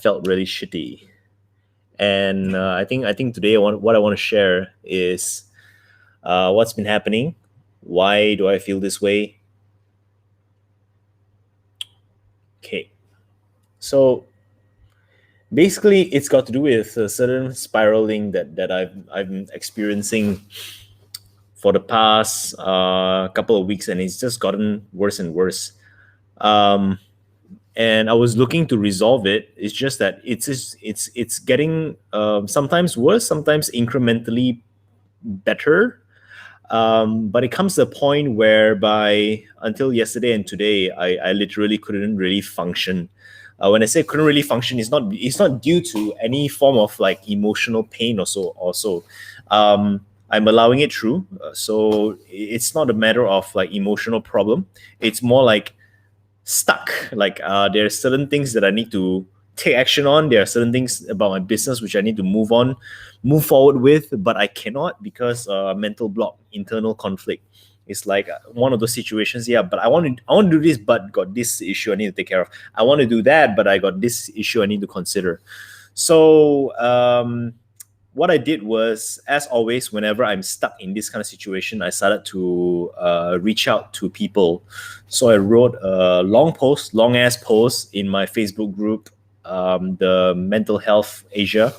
felt really shitty. And I think today what I want to share is what's been happening. Why do I feel this way? Okay, so basically, it's got to do with a certain spiraling that I've been experiencing for the past couple of weeks, and it's just gotten worse and worse. Um, and I was looking to resolve it. It's just that it's getting sometimes worse, sometimes incrementally better. But it comes to a point whereby until yesterday and today, I literally couldn't really function. When I say couldn't really function, it's not due to any form of like emotional pain or so. Also, I'm allowing it through. So it's not a matter of like emotional problem. It's more like stuck. Like there are certain things that I need to take action on. There are certain things about my business which I need to move forward with, but I cannot because mental block, internal conflict. It's like one of those situations. Yeah, but I want to do this, but got this issue I need to take care of. I want to do that, but I got this issue I need to consider. So what I did was, as always, whenever I'm stuck in this kind of situation, I started to reach out to people. So I wrote a long ass post in my Facebook group, the Mental Health Asia.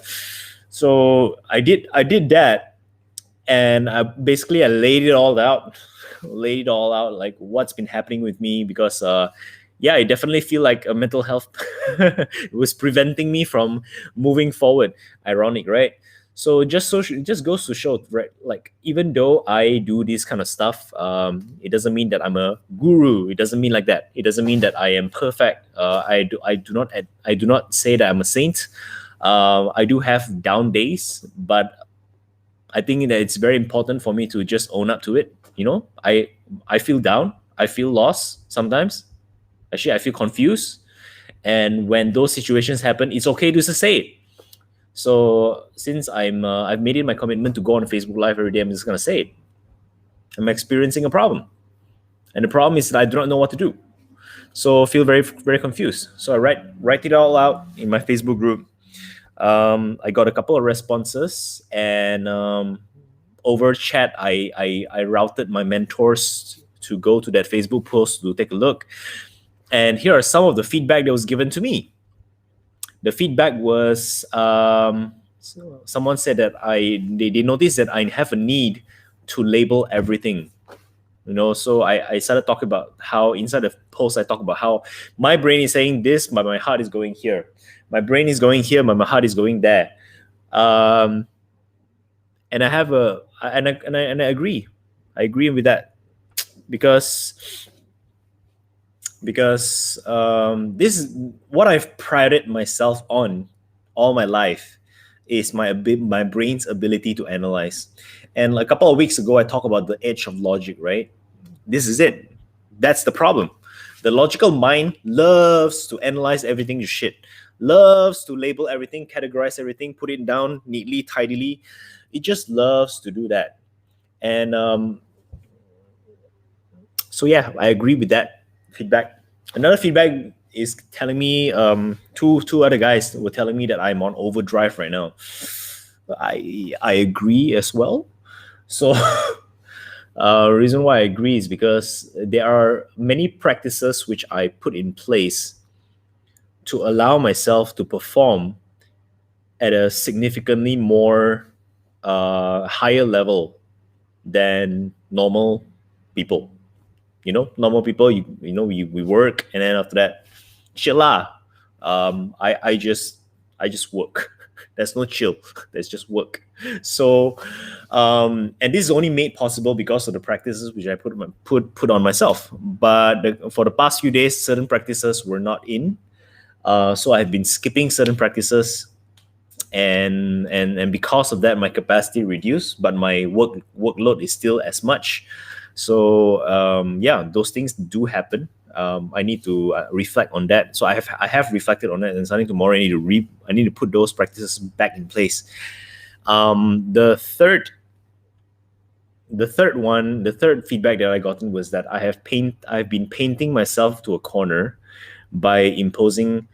So I did that, and I laid it all out, laid it all out, like what's been happening with me because. Yeah, I definitely feel like a mental health was preventing me from moving forward. Ironic, right? So it just goes to show, right? Like even though I do this kind of stuff, it doesn't mean that I'm a guru. It doesn't mean like that. It doesn't mean that I am perfect. I do not say that I'm a saint. I do have down days, but I think that it's very important for me to just own up to it. I feel down. I feel lost sometimes. Actually, I feel confused. And when those situations happen, it's okay to just say it. So since I've made it my commitment to go on Facebook Live every day, I'm just gonna say it. I'm experiencing a problem, and the problem is that I do not know what to do. So I feel very confused. So I write it all out in my Facebook group. I got a couple of responses, and over chat, I routed my mentors to go to that Facebook post to take a look. And here are some of the feedback that was given to me. The feedback was someone said that they noticed that I have a need to label everything. So I started talking about how inside the post I talk about how my brain is saying this, but my heart is going here. My brain is going here, but my heart is going there. And I have a and I agree. I agree with that because this is what I've prided myself on all my life is my brain's ability to analyze. And a couple of weeks ago, I talked about the edge of logic, right? This is it. That's the problem. The logical mind loves to analyze everything to shit, loves to label everything, categorize everything, put it down neatly, tidily. It just loves to do that. And so yeah, I agree with that feedback. Another feedback is telling me two other guys were telling me that I'm on overdrive right now. I agree as well. So reason why I agree is because there are many practices which I put in place to allow myself to perform at a significantly more higher level than normal people. Normal people, we work, and then after that, chill lah. I just work. There's no chill. There's just work. So, and this is only made possible because of the practices which I put on myself. But for the past few days, certain practices were not in. So I've been skipping certain practices, and because of that, my capacity reduced, but my workload is still as much. So yeah, those things do happen. I need to reflect on that. So I have reflected on that, and starting tomorrow, I need to put those practices back in place. The third feedback that I gotten was that I've been painting myself to a corner by imposing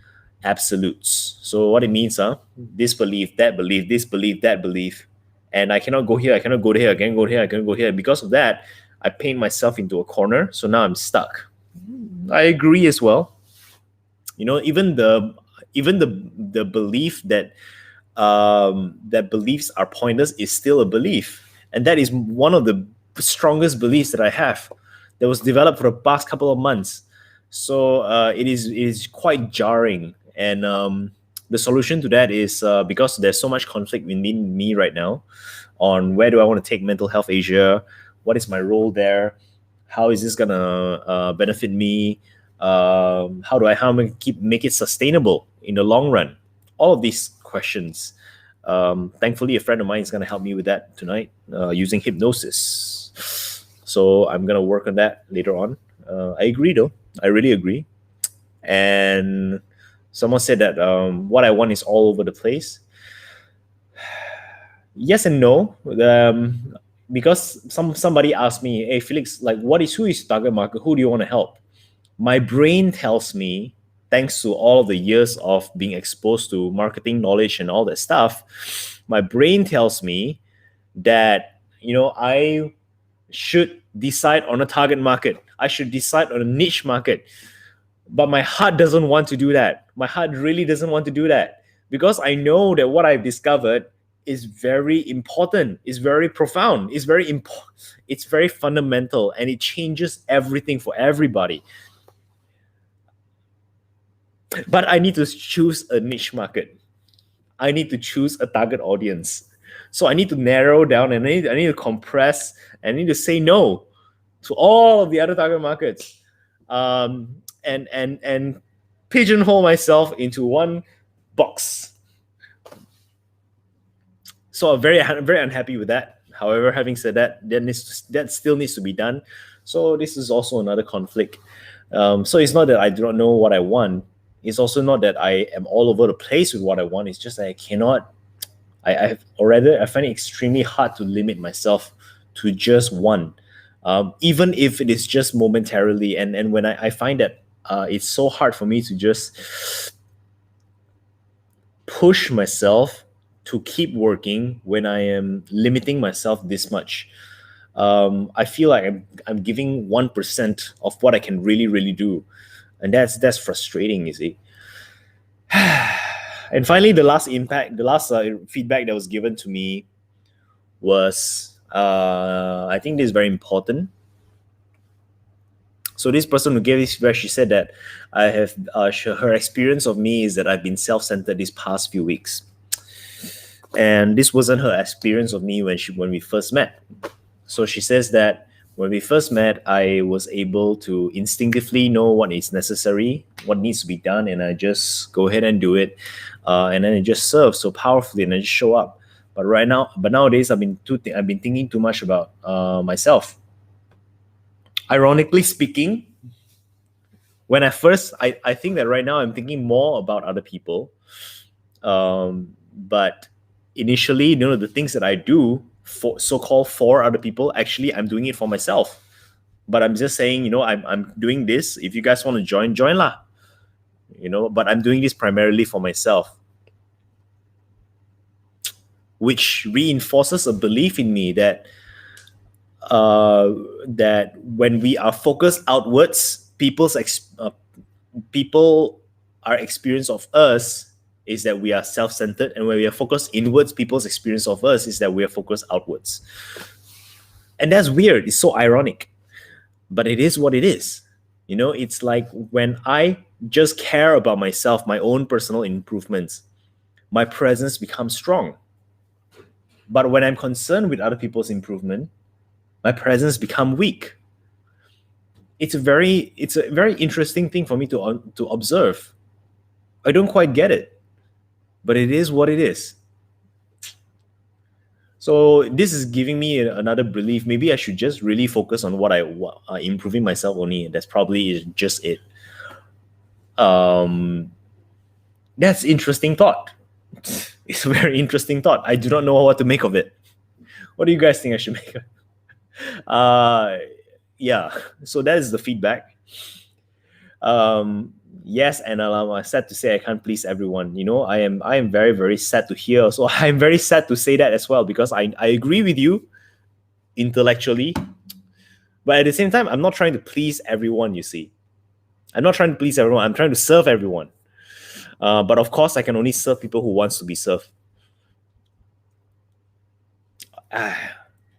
absolutes. So what it means, this belief, that belief, this belief, that belief, and I cannot go here, I cannot go here, I can't go here, I can't go here. Because of that, I paint myself into a corner. So now I'm stuck. I agree as well. Even the belief that that beliefs are pointless is still a belief, and that is one of the strongest beliefs that I have, that was developed for the past couple of months. So it is quite jarring, and the solution to that is because there's so much conflict within me right now on where do I want to take Mental Health Asia, what is my role there, how is this gonna benefit me, how do I make it sustainable in the long run, all of these questions. Thankfully, a friend of mine is going to help me with that tonight using hypnosis. So I'm going to work on that later on. I agree, though. I really agree. And someone said that what I want is all over the place. Yes and no. Because somebody asked me, hey, Felix, like, who is target market? Who do you want to help? My brain tells me, thanks to all the years of being exposed to marketing knowledge and all that stuff, my brain tells me that, I should decide on a target market. I should decide on a niche market. But my heart doesn't want to do that. My heart really doesn't want to do that, because I know that what I've discovered is very important, is very profound, is very important, it's very fundamental, and it changes everything for everybody. But I need to choose a niche market. I need to choose a target audience. So I need to narrow down, and I need to compress, and I need to say no to all of the other target markets, and pigeonhole myself into one box. So I'm very unhappy with that. However, having said that, that still needs to be done. So this is also another conflict. So it's not that I do not know what I want. It's also not that I am all over the place with what I want. It's just that I cannot. I find it extremely hard to limit myself to just one, even if it is just momentarily. And when I find that it's so hard for me to just push myself to keep working when I am limiting myself this much. I feel like I'm giving 1% of what I can really do, and that's frustrating, you see. And finally, the last feedback that was given to me was, I think this is very important. So this person who gave this feedback, she said that her experience of me is that I've been self-centered these past few weeks, and this wasn't her experience of me when we first met. So she says that when we first met, I was able to instinctively know what is necessary, what needs to be done, and I just go ahead and do it, and then it just serves so powerfully, and I just show up. But nowadays, I've been thinking too much about myself. Ironically speaking, when I think that right now I'm thinking more about other people, but initially, the things that I do for other people, actually I'm doing it for myself. But I'm just saying, I'm doing this. If you guys want to join lah. But I'm doing this primarily for myself, which reinforces a belief in me that that when we are focused outwards, people's experience of us is that we are self-centered, and when we are focused inwards, people's experience of us is that we are focused outwards. And that's weird. It's so ironic, but it is what it is. It's like when I just care about myself, my own personal improvements, my presence becomes strong. But when I'm concerned with other people's improvement, my presence become weak. It's a very interesting thing for me to observe. I don't quite get it, but it is what it is. So this is giving me another belief. Maybe I should just really focus on what improving myself only. That's probably just it. That's interesting thought. It's a very interesting thought. I do not know what to make of it. What do you guys think I should make of it? Yeah, so that is the feedback. Yes, and I'm sad to say I can't please everyone. I am very, very sad to hear. So I'm very sad to say that as well, because I agree with you intellectually, but at the same time, I'm not trying to please everyone, you see. I'm not trying to please everyone. I'm trying to serve everyone. But of course, I can only serve people who wants to be served.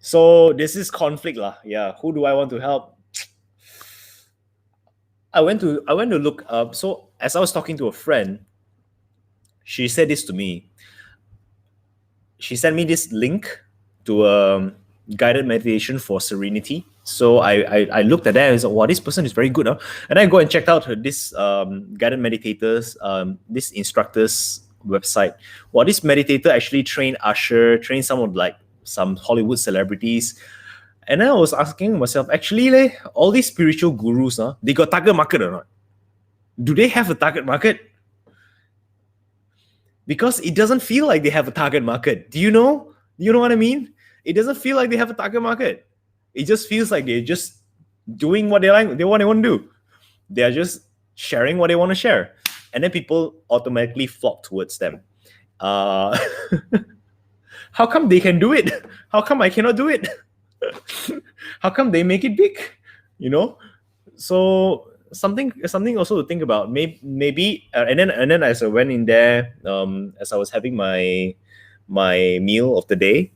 So this is conflict lah. Yeah, who do I want to help? I went to look up. So as I was talking to a friend, she said this to me. She sent me this link to a guided meditation for serenity. So I looked at that and said, wow, this person is very good. Huh? And I go and checked out this guided meditators, this instructor's website. Well, this meditator actually trained Usher, trained some Hollywood celebrities. And then I was asking myself, actually, all these spiritual gurus, they got target market or not? Do they have a target market? Because it doesn't feel like they have a target market. Do you know? Do you know what I mean? It doesn't feel like they have a target market. It just feels like they're just doing what they want to do. They are just sharing what they want to share, and then people automatically flock towards them. How come they can do it? How come I cannot do it? How come they make it big? So something also to think about. Maybe and then as I went in there, as I was having my meal of the day,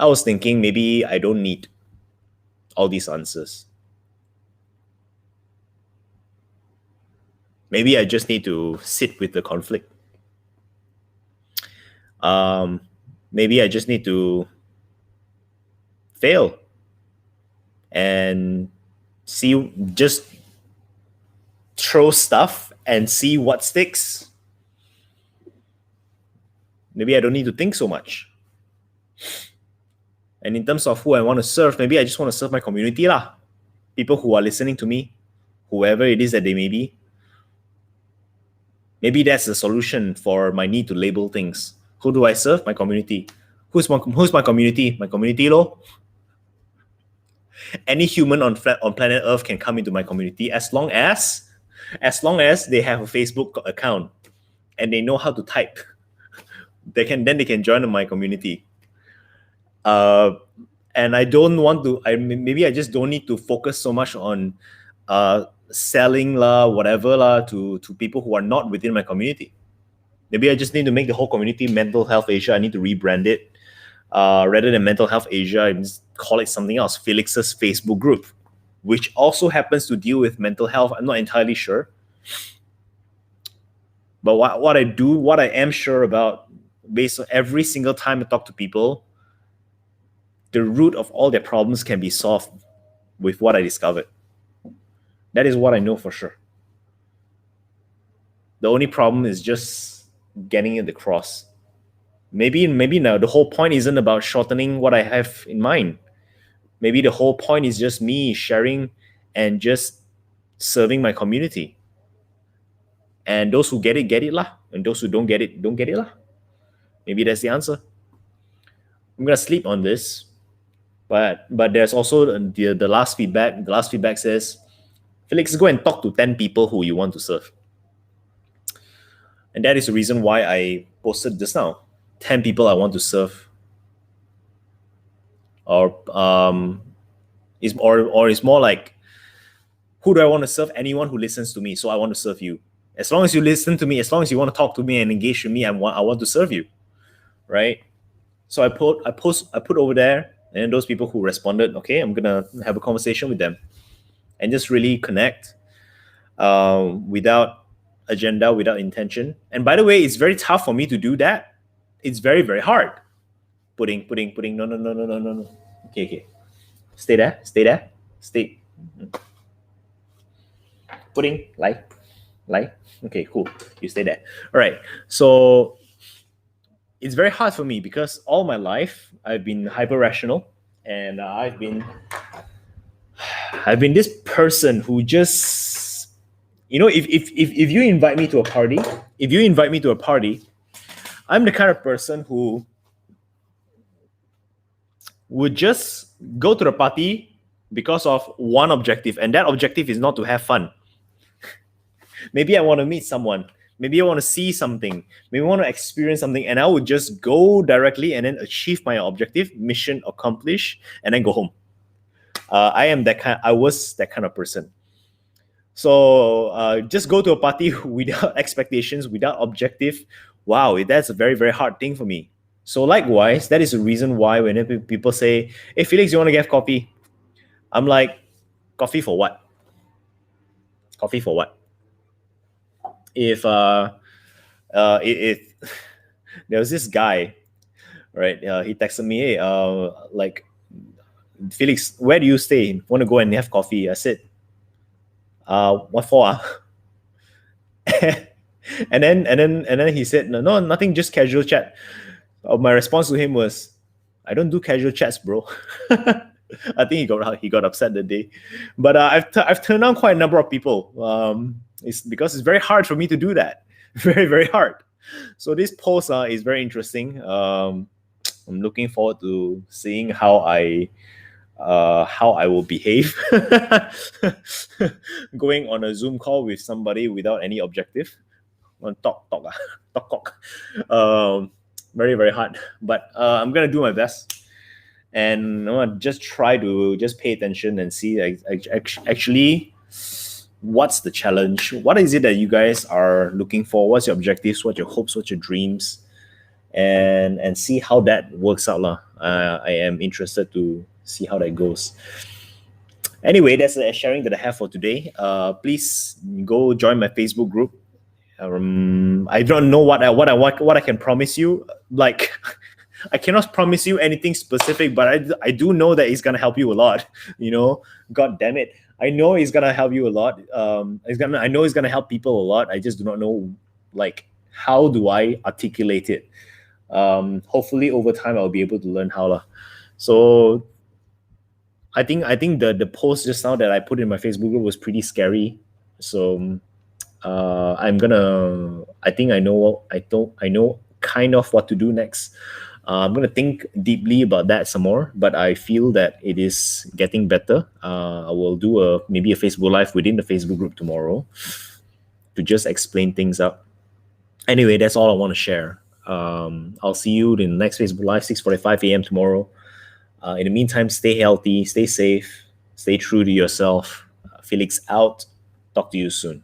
I was thinking maybe I don't need all these answers. Maybe I just need to sit with the conflict. Maybe I just need to fail and just throw stuff and see what sticks. Maybe I don't need to think so much. And in terms of who I want to serve, maybe I just want to serve my community lah. People who are listening to me, whoever it is that they may be. Maybe that's the solution for my need to label things. Who do I serve? My community. Who's my community? My community, lo. Any human on planet Earth can come into my community as long as they have a Facebook account and they know how to type. They can join my community. And I don't want to. Maybe I just don't need to focus so much on selling whatever to people who are not within my community. Maybe I just need to make the whole community Mental Health Asia. I need to rebrand it. Rather than Mental Health Asia, I just call it something else, Felix's Facebook group, which also happens to deal with mental health. I'm not entirely sure. But what I am sure about, based on every single time I talk to people, the root of all their problems can be solved with what I discovered. That is what I know for sure. The only problem is just getting it across. Maybe now the whole point isn't about shortening what I have in mind. Maybe the whole point is just me sharing and just serving my community. And those who get it lah. And those who don't get it lah. Maybe that's the answer. I'm gonna sleep on this. But there's also the last feedback. The last feedback says, Felix, go and talk to 10 people who you want to serve. And that is the reason why I posted just now. 10 people I want to serve. Or it's more like, who do I want to serve? Anyone who listens to me. So I want to serve you. As long as you listen to me, as long as you want to talk to me and engage with me, I want to serve you, right? So I put over there, and those people who responded, okay, I'm gonna have a conversation with them, and just really connect, without agenda, without intention. And by the way, it's very tough for me to do that. It's very, very hard. Putting. No. Okay. Stay there. Putting, lie. Okay, cool. You stay there. All right. So it's very hard for me because all my life I've been hyper rational, and I've been this person who just, if you invite me to a party, I'm the kind of person who would just go to the party because of one objective, and that objective is not to have fun. Maybe I want to meet someone. Maybe I want to see something. Maybe I want to experience something, and I would just go directly and then achieve my objective, mission accomplished, and then go home. I was that kind of person. So just go to a party without expectations, without objective. Wow, that's a very, very hard thing for me. So likewise, that is the reason why whenever people say, "Hey Felix, you want to get coffee?" I'm like, "Coffee for what? Coffee for what?" If if there was this guy, right? He texted me, "Hey, like Felix, where do you stay? Want to go and have coffee?" I said, "What for?" And then he said, "No, no, nothing, just casual chat." My response to him was, "I don't do casual chats, bro." I think he got upset that day, but I've turned down quite a number of people. It's because it's very hard for me to do that, very, very hard. So this post is very interesting. I'm looking forward to seeing how I will behave going on a Zoom call with somebody without any objective. On talk. Very, very hard, but I'm gonna do my best, and I'm gonna just try to just pay attention and see actually what's the challenge, what is it that you guys are looking for, what's your objectives, what your hopes, what your dreams, and see how that works out lah. I am interested to see how that goes. Anyway, that's the sharing that I have for today. Please go join my Facebook group. I don't know what I can promise you. Like, I cannot promise you anything specific, but I do know that it's gonna help you a lot. God damn it, I know it's gonna help you a lot. I know it's gonna help people a lot. I just do not know, like, how do I articulate it. Hopefully over time I'll be able to learn how lah. So I think the post just now that I put in my Facebook group was pretty scary. So I think I know kind of what to do next. I'm gonna think deeply about that some more, but I feel that it is getting better. I will do maybe a Facebook Live within the Facebook group tomorrow to just explain things up. Anyway, that's all I want to share. I'll see you in the next Facebook Live, 6:45 a.m. tomorrow. In the meantime, stay healthy, stay safe, stay true to yourself. Felix out. Talk to you soon.